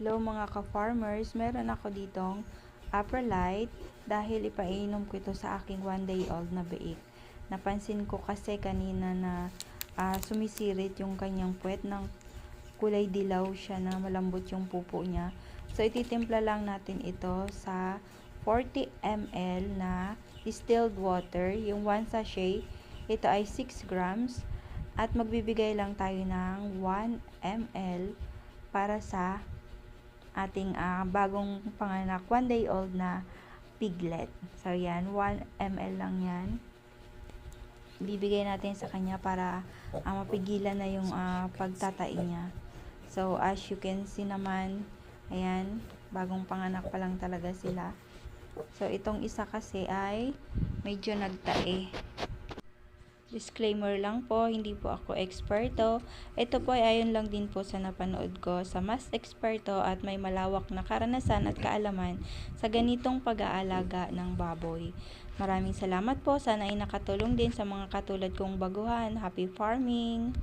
Hello mga ka-farmers, meron ako ditong Aprolite dahil ipainom ko ito sa aking 1-day-old na biik. Napansin ko kasi kanina na sumisirit yung kanyang puwet ng kulay dilaw siya na malambot yung pupo niya. So ititimpla lang natin ito sa 40 ml na distilled water. Yung 1 sachet, ito ay 6 grams. At magbibigay lang tayo ng 1 ml para sa ating bagong panganak 1-day-old na piglet. So yan, 1 ml lang yan. Bibigay natin sa kanya para mapigilan na yung pagtatai niya. So as you can see naman, ayan, bagong panganak pa lang talaga sila. So itong isa kasi ay medyo nagtae. Disclaimer lang po, hindi po ako eksperto. Ito po ay ayon lang din po sa napanood ko sa mas eksperto at may malawak na karanasan at kaalaman sa ganitong pag-aalaga ng baboy. Maraming salamat po. Sana ay nakatulong din sa mga katulad kong baguhan. Happy farming!